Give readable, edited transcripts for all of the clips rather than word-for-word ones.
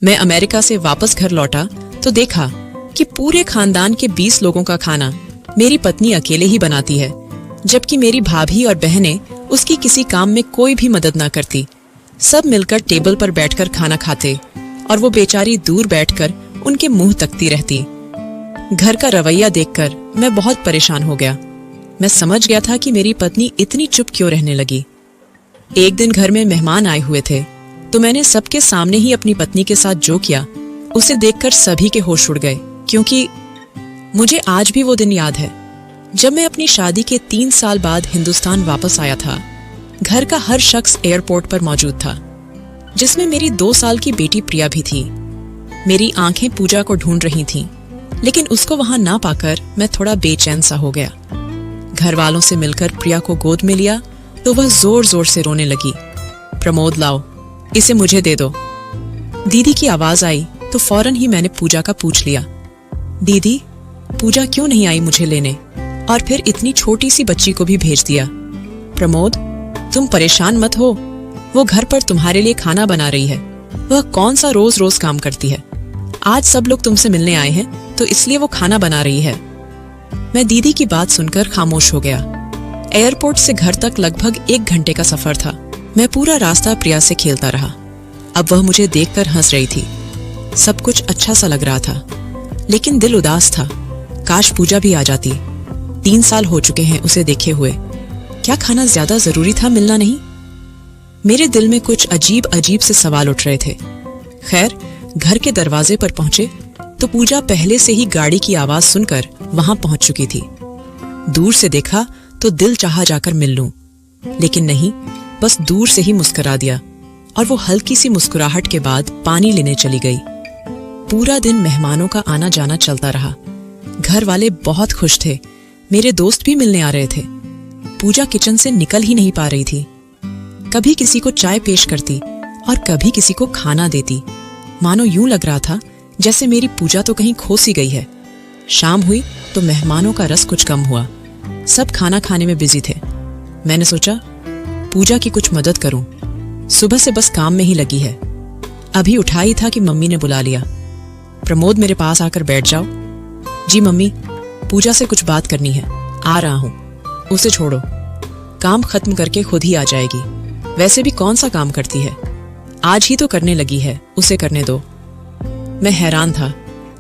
मैं अमेरिका से वापस घर लौटा तो देखा कि पूरे खानदान के 20 लोगों का खाना मेरी पत्नी अकेले ही बनाती है, जबकि मेरी भाभी और बहनें उसकी किसी काम में कोई भी मदद ना करती। सब मिलकर टेबल पर बैठकर खाना खाते और वो बेचारी दूर बैठकर उनके मुंह तकती रहती। घर का रवैया देखकर मैं बहुत परेशान हो गया। मैं समझ गया था कि मेरी पत्नी इतनी चुप क्यों रहने लगी। एक दिन घर में मेहमान आए हुए थे तो मैंने सबके सामने ही अपनी पत्नी के साथ जो किया उसे देखकर सभी के होश उड़ गए, क्योंकि मुझे आज भी वो दिन याद है जब मैं अपनी शादी के 3 साल बाद हिंदुस्तान वापस आया था। घर का हर शख्स एयरपोर्ट पर मौजूद था, जिसमें मेरी 2 साल की बेटी प्रिया भी थी। मेरी आंखें पूजा को ढूंढ रही थीं, लेकिन उसको वहां ना पाकर मैं थोड़ा बेचैन सा हो गया। घर वालों से मिलकर प्रिया को गोद में लिया तो वह जोर जोर से रोने लगी। प्रमोद, लाओ, इसे मुझे दे दो। दीदी की आवाज आई तो फौरन ही मैंने पूजा का पूछ लिया, दीदी, पूजा क्यों नहीं आई मुझे लेने, और फिर इतनी छोटी सी बच्ची को भी भेज दिया। प्रमोद, तुम परेशान मत हो, वो घर पर तुम्हारे लिए खाना बना रही है। वह कौन सा रोज रोज काम करती है। आज सब लोग तुमसे मिलने आए हैं तो इसलिए वो खाना बना रही है। मैं दीदी की बात सुनकर खामोश हो गया। एयरपोर्ट से घर तक लगभग 1 घंटे का सफर था। मैं पूरा रास्ता प्रिया से खेलता रहा। अब वह मुझे देखकर हंस रही थी। सब कुछ अच्छा सा लग रहा था, लेकिन दिल उदास था। काश पूजा भी आ जाती। 3 साल हो चुके हैं उसे देखे हुए। क्या खाना ज्यादा जरूरी था मिलना नहीं? मेरे दिल में कुछ अजीब अजीब से सवाल उठ रहे थे। खैर, घर के दरवाजे पर पहुंचे तो पूजा पहले से ही गाड़ी की आवाज सुनकर वहां पहुंच चुकी थी। दूर से देखा तो दिल चाहा जाकर मिल लूं, लेकिन नहीं, बस दूर से ही मुस्कुरा दिया और वो हल्की सी मुस्कुराहट के बाद पानी लेने चली गई। पूरा दिन मेहमानों का आना जाना चलता रहा। घर वाले बहुत खुश थे। मेरे दोस्त भी मिलने आ रहे थे। पूजा किचन से निकल ही नहीं पा रही थी। कभी किसी को चाय पेश करती और कभी किसी को खाना देती। मानो यूं लग रहा था जैसे मेरी पूजा तो कहीं खो सी गई है। शाम हुई तो मेहमानों का रस कुछ कम हुआ। सब खाना खाने में बिजी थे। मैंने सोचा पूजा की कुछ मदद करूं। सुबह से बस काम में ही लगी है। अभी उठा ही था कि मम्मी ने बुला लिया, प्रमोद, मेरे पास आकर बैठ जाओ। जी मम्मी, पूजा से कुछ बात करनी है। आ रहा हूं। उसे छोड़ो, काम खत्म करके खुद ही आ जाएगी। वैसे भी कौन सा काम करती है, आज ही तो करने लगी है, उसे करने दो। मैं हैरान था,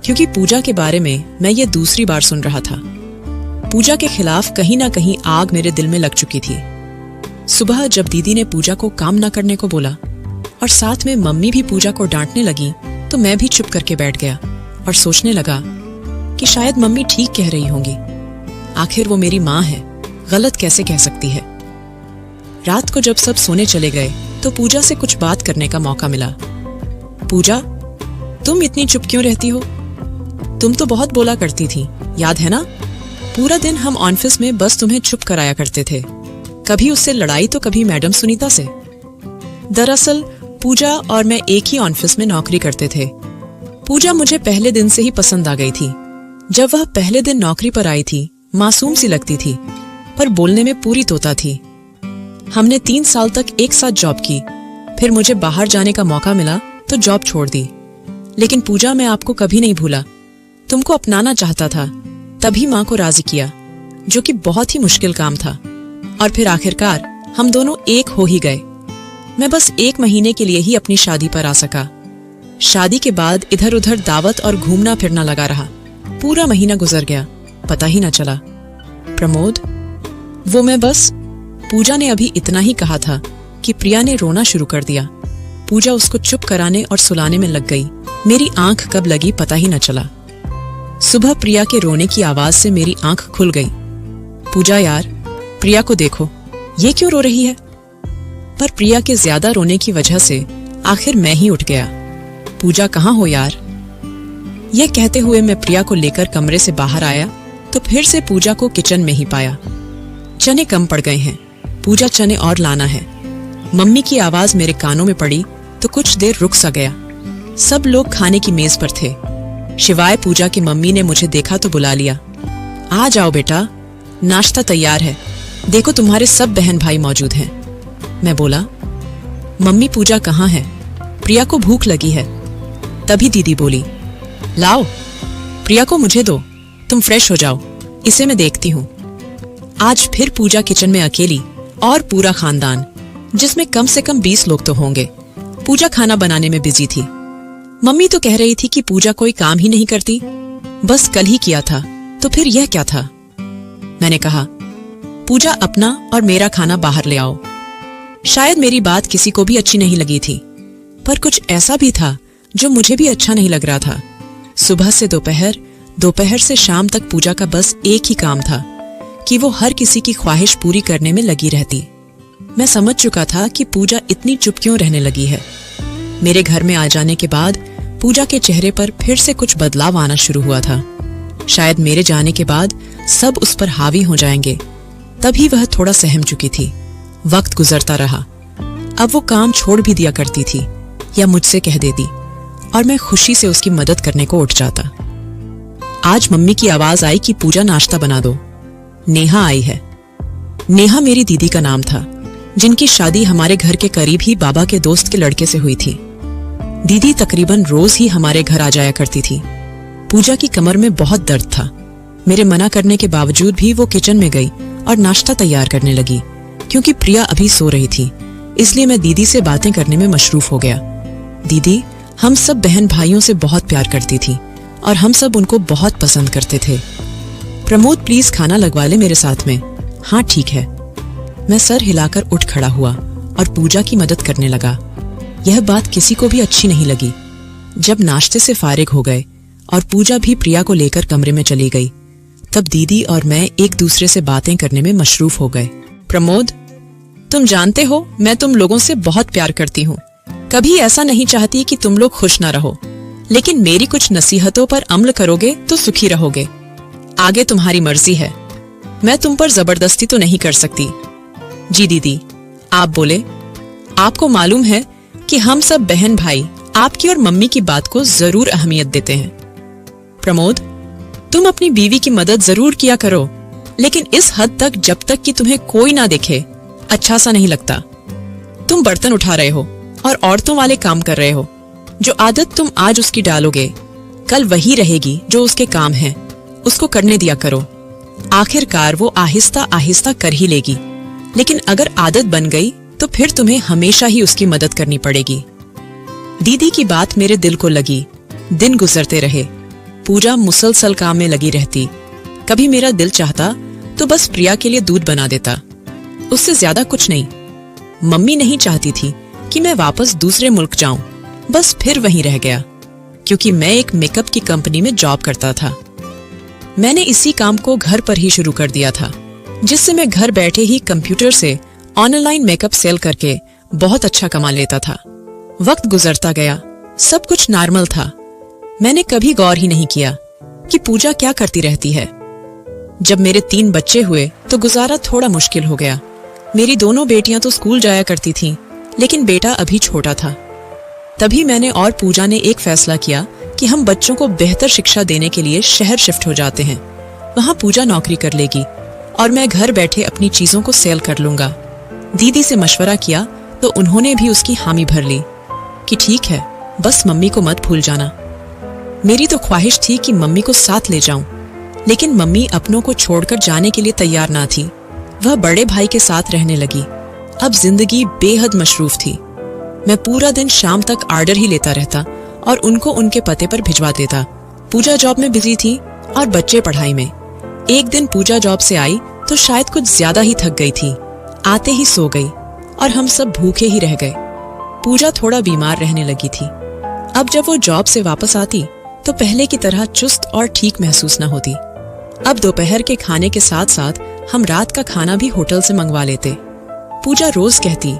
क्योंकि पूजा के बारे में मैं ये दूसरी बार सुन रहा था। पूजा के खिलाफ कहीं ना कहीं आग मेरे दिल में लग चुकी थी। सुबह जब दीदी ने पूजा को काम न करने को बोला और साथ में मम्मी भी पूजा को डांटने लगी तो मैं भी चुप करके बैठ गया और सोचने लगा कि शायद मम्मी ठीक कह रही होंगी। आखिर वो मेरी माँ है, गलत कैसे कह सकती है। रात को जब सब सोने चले गए तो पूजा से कुछ बात करने का मौका मिला। पूजा, तुम इतनी चुप क्यों रहती हो? तुम तो बहुत बोला करती थी, याद है ना? पूरा दिन हम ऑफिस में बस तुम्हें चुप कराया करते थे। कभी उससे लड़ाई तो कभी मैडम सुनीता से। दरअसल पूजा और मैं एक ही ऑफिस में नौकरी करते थे। पूजा मुझे पहले दिन से ही पसंद आ गई थी। जब वह पहले दिन नौकरी पर आई थी, मासूम सी लगती थी, पर बोलने में पूरी तोता थी। हमने 3 साल तक एक साथ जॉब की। फिर मुझे बाहर जाने का मौका मिला तो जॉब छोड़ दी। लेकिन पूजा, मैं आपको कभी नहीं भूला। तुमको अपनाना चाहता था, तभी माँ को राजी किया, जो कि बहुत ही मुश्किल काम था। और फिर आखिरकार हम दोनों एक हो ही गए। मैं बस 1 महीने के लिए ही अपनी शादी पर आ सका। शादी के बाद इधर उधर दावत और घूमना फिरना लगा रहा। पूरा महीना गुजर गया, पता ही ना चला। प्रमोद, वो मैं बस। पूजा ने अभी इतना ही कहा था कि प्रिया ने रोना शुरू कर दिया। पूजा उसको चुप कराने और सुलाने में लग गई। मेरी आंख कब लगी पता ही न चला। सुबह प्रिया के रोने की आवाज से मेरी आंख खुल गई। पूजा यार, प्रिया को देखो, ये क्यों रो रही है? पर प्रिया के ज्यादा रोने की वजह से आखिर मैं ही उठ गया। पूजा, कहाँ हो यार? यह कहते हुए मैं प्रिया को लेकर कमरे से बाहर आया तो फिर से पूजा को किचन में ही पाया। चने कम पड़ गए हैं, पूजा, चने और लाना है। मम्मी की आवाज मेरे कानों में पड़ी तो कुछ देर रुक सा गया। सब लोग खाने की मेज पर थे, शिवाय पूजा की मम्मी ने मुझे देखा तो बुला लिया। आ जाओ बेटा, नाश्ता तैयार है, देखो तुम्हारे सब बहन भाई मौजूद हैं। मैं बोला, मम्मी, पूजा कहाँ है? प्रिया को भूख लगी है। तभी दीदी बोली, लाओ प्रिया को मुझे दो, तुम फ्रेश हो जाओ, इसे मैं देखती हूँ। आज फिर पूजा किचन में अकेली और पूरा खानदान, जिसमें कम से कम 20 लोग तो होंगे, पूजा खाना बनाने में बिजी थी। मम्मी तो कह रही थी कि पूजा कोई काम ही नहीं करती, बस कल ही किया था, तो फिर यह क्या था। मैंने कहा, पूजा अपना और मेरा खाना बाहर ले आओ। शायद मेरी बात किसी को भी अच्छी नहीं लगी थी, पर कुछ ऐसा भी था जो मुझे भी अच्छा नहीं लग रहा था। सुबह से दोपहर, दोपहर से शाम तक पूजा का बस एक ही काम था कि वो हर किसी की ख्वाहिश पूरी करने में लगी रहती। मैं समझ चुका था कि पूजा इतनी चुप क्यों रहने लगी है। मेरे घर में आ जाने के बाद पूजा के चेहरे पर फिर से कुछ बदलाव आना शुरू हुआ था। शायद मेरे जाने के बाद सब उस पर हावी हो जाएंगे, तभी वह थोड़ा सहम चुकी थी। वक्त गुजरता रहा, अब वो काम छोड़ भी दिया करती थी या मुझसे कह देती, और मैं खुशी से उसकी मदद करने को उठ जाता। आज मम्मी की आवाज आई कि पूजा नाश्ता बना दो। नेहा आई है। नेहा मेरी दीदी का नाम था, जिनकी शादी हमारे घर के करीब ही बाबा के दोस्त के लड़के से हुई थी। दीदी तकरीबन रोज ही हमारे घर आ जाया करती थी। पूजा की कमर में बहुत दर्द था। मेरे मना करने के बावजूद भी वो किचन में गई और नाश्ता तैयार करने लगी। क्योंकि प्रिया अभी सो रही थी, इसलिए मैं दीदी से बातें करने में मशरूफ हो गया। दीदी हम सब बहन भाइयों से बहुत प्यार करती थी और हम सब उनको बहुत पसंद करते थे। प्रमोद प्लीज खाना लगवा ले मेरे साथ में। हाँ ठीक है। मैं सर हिलाकर उठ खड़ा हुआ और पूजा की मदद करने लगा। यह बात किसी को भी अच्छी नहीं लगी। जब नाश्ते से फारिग हो गए और पूजा भी प्रिया को लेकर कमरे में चली गई, तब दीदी और मैं एक दूसरे से बातें करने में मशरूफ हो गए। प्रमोद, तुम जानते हो मैं तुम लोगों से बहुत प्यार करती हूँ। कभी ऐसा नहीं चाहती कि तुम लोग खुश ना रहो, लेकिन मेरी कुछ नसीहतों पर अमल करोगे तो सुखी रहोगे। आगे तुम्हारी मर्जी है, मैं तुम पर जबरदस्ती तो नहीं कर सकती। जी दीदी, आप बोले। आपको मालूम है कि हम सब बहन भाई आपकी और मम्मी की बात को जरूर अहमियत देते हैं। प्रमोद, तुम अपनी बीवी की मदद जरूर किया करो, लेकिन इस हद तक जब तक कि तुम्हें कोई ना देखे अच्छा सा नहीं लगता। तुम बर्तन उठा रहे हो और औरतों वाले काम कर रहे हो। जो आदत तुम आज उसकी डालोगे, कल वही रहेगी जो उसके काम है। उसको करने दिया करो, आखिरकार वो आहिस्ता आहिस्ता कर ही लेगी। लेकिन अगर आदत बन गई तो फिर तुम्हें हमेशा ही उसकी मदद करनी पड़ेगी। दीदी की बात मेरे दिल को लगी। दिन गुजरते रहे, पूजा मुसलसल काम में लगी रहती। कभी मेरा दिल चाहता तो बस प्रिया के लिए दूध बना देता, उससे ज्यादा कुछ नहीं। मम्मी नहीं चाहती थी कि मैं वापस दूसरे मुल्क जाऊं, बस फिर वहीं रह गया, क्योंकि मैं एक मेकअप की कंपनी में जॉब करता था। मैंने इसी काम को घर पर ही शुरू कर दिया था, जिससे मैं घर बैठे ही कंप्यूटर से ऑनलाइन मेकअप सेल करके बहुत अच्छा कमा लेता था। वक्त गुजरता गया, सब कुछ नॉर्मल था। मैंने कभी गौर ही नहीं किया कि पूजा क्या करती रहती है। जब मेरे 3 बच्चे हुए तो गुजारा थोड़ा मुश्किल हो गया। मेरी दोनों बेटियां तो स्कूल जाया करती थीं, लेकिन बेटा अभी छोटा था। तभी मैंने और पूजा ने एक फैसला किया कि हम बच्चों को बेहतर शिक्षा देने के लिए शहर शिफ्ट हो जाते हैं। वहां पूजा नौकरी कर लेगी और मैं घर बैठे अपनी चीजों को सेल कर लूंगा। दीदी से मशवरा किया तो उन्होंने भी उसकी हामी भर ली कि ठीक है, बस मम्मी को मत भूल जाना। मेरी तो ख्वाहिश थी कि मम्मी को साथ ले जाऊं, लेकिन मम्मी अपनों को छोड़कर जाने के लिए तैयार ना थी। वह बड़े भाई के साथ रहने लगी। अब जिंदगी बेहद मशरूफ थी। मैं पूरा दिन शाम तक ऑर्डर ही लेता रहता और उनको उनके पते पर भिजवा देता। पूजा जॉब में बिजी थी और बच्चे पढ़ाई में। एक दिन पूजा जॉब से आई तो शायद कुछ ज्यादा ही थक गई थी। आते ही सो गई और हम सब भूखे ही रह गए। पूजा थोड़ा बीमार रहने लगी थी। अब जब वो जॉब से वापस आती तो पहले की तरह चुस्त और ठीक महसूस न होती। अब दोपहर के खाने के साथ साथ हम रात का खाना भी होटल से मंगवा लेते। पूजा रोज कहती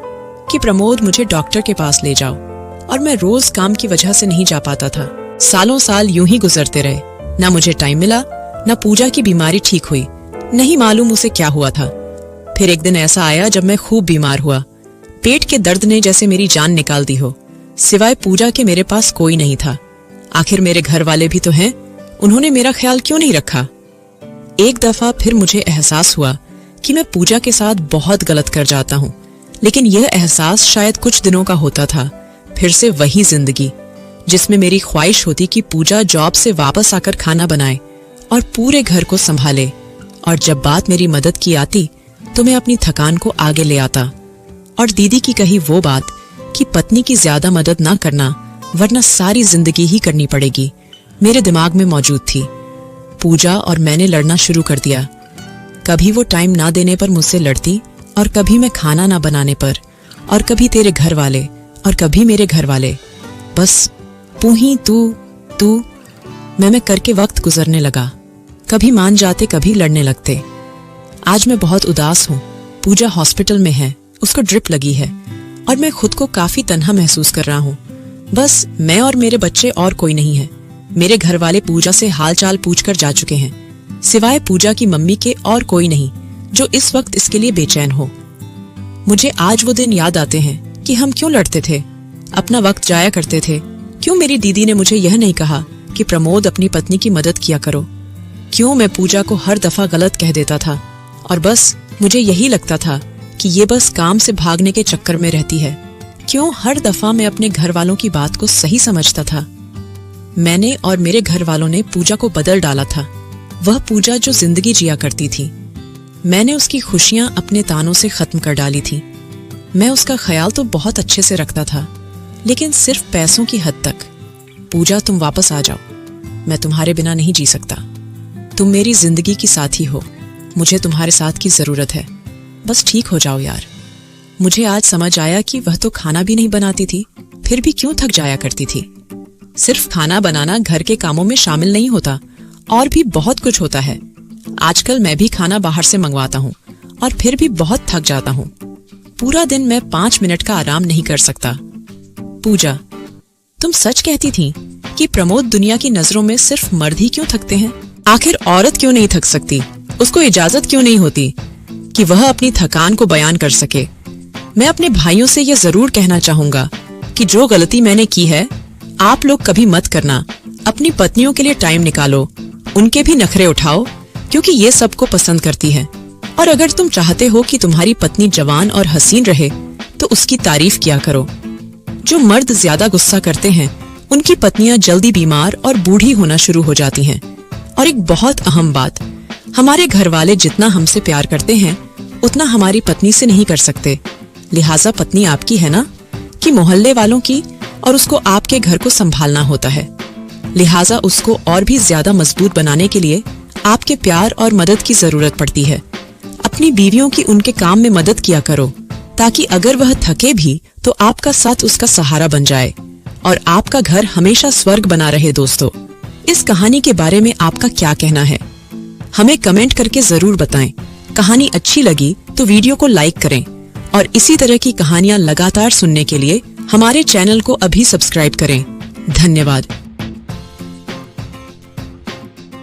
कि प्रमोद मुझे डॉक्टर के पास ले जाओ, और मैं रोज काम की वजह से नहीं जा पाता था। सालों साल यूं ही गुजरते रहे। न मुझे टाइम मिला, न पूजा की बीमारी ठीक हुई। नहीं मालूम उसे क्या हुआ था। फिर एक दिन ऐसा आया जब मैं खूब बीमार हुआ। पेट के दर्द ने जैसे मेरी जान निकाल दी हो। सिवाय पूजा के मेरे पास कोई नहीं था। आखिर मेरे घर वाले भी तो हैं, उन्होंने मेरा ख्याल क्यों नहीं रखा। एक दफा फिर मुझे एहसास हुआ कि मैं पूजा के साथ बहुत गलत कर जाता हूँ, लेकिन यह एहसास शायद कुछ दिनों का होता था। फिर से वही जिंदगी, जिसमें मेरी ख्वाहिश होती कि पूजा जॉब से वापस आकर खाना बनाए और पूरे घर को संभाले, और जब बात मेरी मदद की आती तो मैं अपनी थकान को आगे ले आता। और दीदी की कही वो बात कि पत्नी की ज्यादा मदद ना करना वरना सारी जिंदगी ही करनी पड़ेगी, मेरे दिमाग में मौजूद थी। पूजा और मैंने लड़ना शुरू कर दिया। कभी वो टाइम ना देने पर मुझसे लड़ती, और कभी मैं खाना ना बनाने पर, और कभी तेरे घर वाले, और कभी मेरे घर वाले। बस तू ही तू मैं करके वक्त गुजरने लगा। कभी मान जाते, कभी लड़ने लगते। आज मैं बहुत उदास हूँ। पूजा हॉस्पिटल में है, उसको ड्रिप लगी है, और मैं खुद को काफी तन्हा महसूस कर रहा हूँ। बस मैं और मेरे बच्चे, और कोई नहीं है। मेरे घर वाले पूजा से हालचाल पूछकर जा चुके हैं। सिवाय पूजा की मम्मी के और कोई नहीं जो इस वक्त इसके लिए बेचैन हो। मुझे आज वो दिन याद आते हैं कि हम क्यों लड़ते थे, अपना वक्त जाया करते थे। क्यों मेरी दीदी ने मुझे यह नहीं कहा कि प्रमोद अपनी पत्नी की मदद किया करो। क्यों मैं पूजा को हर दफा गलत कह देता था, और बस मुझे यही लगता था कि ये बस काम से भागने के चक्कर में रहती है। क्यों हर दफा मैं अपने घर वालों की बात को सही समझता था। मैंने और मेरे घर वालों ने पूजा को बदल डाला था। वह पूजा जो जिंदगी जिया करती थी। मैंने उसकी खुशियां अपने तानों से खत्म कर डाली थी। मैं उसका ख्याल तो बहुत अच्छे से रखता था, लेकिन सिर्फ पैसों की हद तक। पूजा, तुम वापस आ जाओ। मैं तुम्हारे बिना नहीं जी सकता। तुम मेरी जिंदगी की साथी हो। मुझे तुम्हारे साथ की जरूरत है। बस ठीक हो जाओ यार। मुझे आज समझ आया कि वह तो खाना भी नहीं बनाती थी, फिर भी क्यों थक जाया करती थी। सिर्फ खाना बनाना घर के कामों में शामिल नहीं होता, और भी बहुत कुछ होता है। आजकल मैं भी खाना बाहर से मंगवाता हूँ, और फिर भी बहुत थक जाता हूँ। पूरा दिन मैं 5 मिनट का आराम नहीं कर सकता। पूजा, तुम सच कहती थी कि प्रमोद दुनिया की नजरों में सिर्फ मर्द ही क्यों थकते हैं? आखिर औरत क्यों नहीं थक सकती? उसको इजाजत क्यों नहीं होती कि वह अपनी थकान को बयान कर सके? मैं अपने भाइयों से यह जरूर कहना चाहूंगा कि जो गलती मैंने की है, आप लोग कभी मत करना। अपनी पत्नियों के लिए टाइम निकालो, उनके भी नखरे उठाओ, क्योंकि ये सबको पसंद करती है। और अगर तुम चाहते हो कि तुम्हारी पत्नी जवान और हसीन रहे, तो उसकी तारीफ किया करो। जो मर्द ज्यादा गुस्सा करते हैं, उनकी पत्नियां जल्दी बीमार और बूढ़ी होना शुरू हो जाती हैं। और एक बहुत अहम बात, हमारे घर वाले जितना हमसे प्यार करते हैं, उतना हमारी पत्नी से नहीं कर सकते। लिहाजा पत्नी आपकी है ना, कि मोहल्ले वालों की, और उसको आपके घर को संभालना होता है। लिहाजा उसको और भी ज्यादा मजबूत बनाने के लिए आपके प्यार और मदद की जरूरत पड़ती है। अपनी बीवियों की उनके काम में मदद किया करो, ताकि अगर वह थके भी तो आपका साथ उसका सहारा बन जाए, और आपका घर हमेशा स्वर्ग बना रहे। दोस्तों, इस कहानी के बारे में आपका क्या कहना है? हमें कमेंट करके जरूर बताएं। कहानी अच्छी लगी तो वीडियो को लाइक करें, और इसी तरह की कहानियां लगातार सुनने के लिए हमारे चैनल को अभी सब्सक्राइब करें। धन्यवाद।